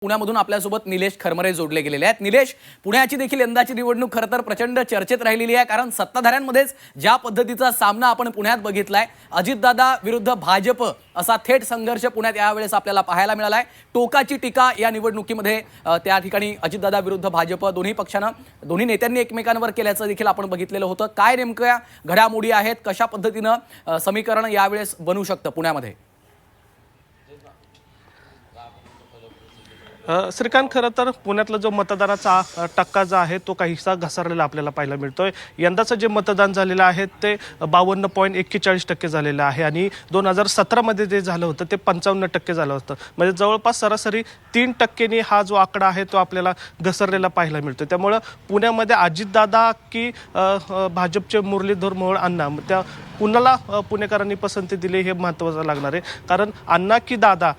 पुण्यामधून आपल्यासोबत निलेश खरमरे जोडले गेलेले आहेत। निलेश, पुण्याची देखील यंदाची निवडणूक खरं तर प्रचंड चर्चेत राहिलेली आहे, कारण सत्ताधाऱ्यांमध्येच ज्या पद्धतीचा सामना आपण पुण्यात बघितलाय, अजितदादा विरुद्ध भाजप असा थेट संघर्ष पुण्यात यावेळेस आपल्याला पाहायला मिळालाय। टोकाची टीका या निवडणुकीमध्ये त्या ठिकाणी अजितदादा विरुद्ध भाजप दोन्ही पक्षांना दोन्ही नेत्यांनी एकमेकांवर केल्याचं देखील आपण बघितलेलं होतं। काय नेमक्या घडामोडी आहेत, कशा पद्धतीनं समीकरण यावेळेस बनू शकतं पुण्यामध्ये? श्रीकांत, खरं तर पुण्यातला जो मतदानाचा टक्का जो आहे तो काहीसा घसरलेला आपल्याला पाहायला मिळतोय। यंदाचं जे मतदान झालेलं आहे ते 52.41% झालेलं आहे आणि 2017 मध्ये जे झालं होतं ते 55% झालं होतं। म्हणजे जवळपास सरासरी 3% हा जो आकडा आहे तो आपल्याला घसरलेला पाहायला मिळतो। त्यामुळं पुण्यामध्ये अजितदादा की भाजपचे मुरलीधर मोहोळ अण्णा, त्या कुणाला पुणेकरांनी पसंती दिली हे महत्त्वाचं लागणार आहे। कारण अण्णा की दादा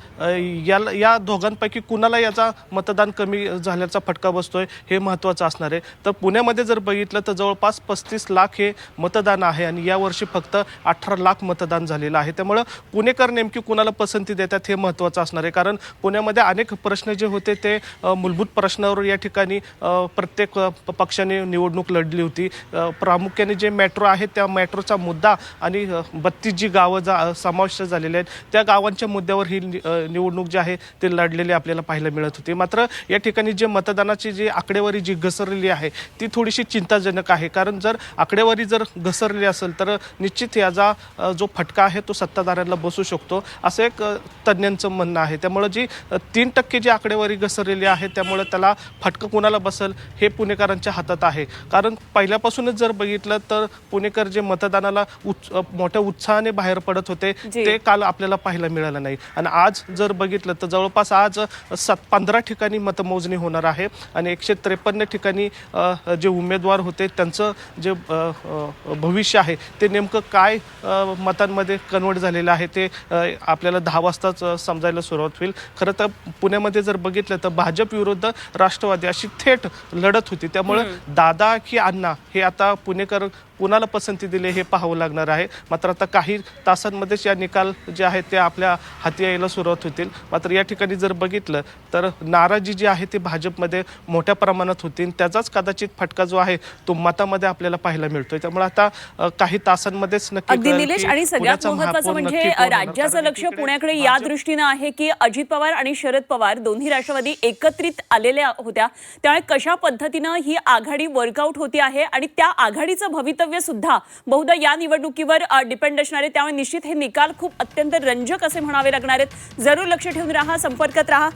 या दोघांपैकी कुणाला याचा मतदान कमी झाल्याचा फटका बसतोय हे महत्त्वाचं असणार आहे। तर पुण्यामध्ये जर बघितलं तर जवळपास 35 लाख हे मतदान आहे आणि यावर्षी फक्त 18 लाख मतदान झालेलं आहे। त्यामुळं पुणेकर नेमकी कुणाला पसंती देतात हे महत्त्वाचं असणार आहे। कारण पुण्यामध्ये अनेक प्रश्न जे होते ते मूलभूत प्रश्नावर या ठिकाणी प्रत्येक पक्षाने निवडणूक लढली होती। प्रामुख्याने जे मेट्रो आहे त्या मेट्रोचा मुद्दा आणि 32 जी गावं समाविष्ट झालेले आहेत त्या गावांच्या मुद्द्यावर ही निवडणूक जी आहे ते लढलेली आपल्याला पाहायला मिळत होती। मात्र या ठिकाणी जे मतदानाची जी आकडेवारी जी घसरलेली आहे ती थोडीशी चिंताजनक आहे। कारण जर आकडेवारी जर घसरलेली असेल तर निश्चित याचा जो फटका आहे तो सत्ताधाऱ्यांना बसू शकतो असं एक तज्ज्ञांचं म्हणणं आहे। त्यामुळे जी 3% जी आकडेवारी घसरलेली आहे त्यामुळे त्याला फटका कोणाला बसेल हे पुणेकरांच्या हातात आहे। कारण पहिल्यापासूनच जर बघितलं तर पुणेकर जे मतदानाला मोठ्या उत्साहाने बाहेर पडत होते ते काल आपल्याला पाहायला मिळालं नाही। आणि आज जर बघितलं तर जवळपास आज 15 ठिकाणी मतमोजणी होणार आहे आणि 153 ठिकाणी जे उमेदवार होते त्यांचं जे भविष्य आहे ते नेमकं काय मतांमध्ये कन्वर्ट झालेलं आहे ते आपल्याला 10 वाजताच समजायला सुरुवात होईल। खरं तर पुण्यामध्ये जर बघितलं तर भाजप विरुद्ध राष्ट्रवादी अशी थेट लढत होती। त्यामुळे दादा की अण्णा हे आता पुणेकर कुणाला पसंती दिली हे पाहावं लागणार आहे। मात्र आता काही तासांमध्येच या निकाल जे आहेत ते आपल्या हाती यायला सुरुवात होतील। मात्र या ठिकाणी जर बघितलं तर नाराजी जी आहे ती भाजपमध्ये मोठ्या प्रमाणात होती, त्याचाच कदाचित फटका जो आहे तो मतामध्ये आपल्याला पाहायला मिळतोय। त्यामुळे आता काही तासांमध्येच नक्की निलेश, आणि सगळ्यात महत्त्वाचं म्हणजे राज्याचं लक्ष पुण्याकडे या दृष्टीने आहे की अजित पवार आणि शरद पवार दोन्ही राष्ट्रवादी एकत्रित आलेल्या होत्या, त्यामुळे कशा पद्धतीनं ही आघाडी वर्कआउट होती आहे आणि त्या आघाडीचं भवितव्य सुद्धा बहुधा या निवडणुकीवर डिपेंड असणार आहे। त्यामुळे निश्चित हे निकाल खूप अत्यंत रंजक असे म्हणावे लागणार आहेत। जरूर लक्ष ठेवून राहा, संपर्कात राहा।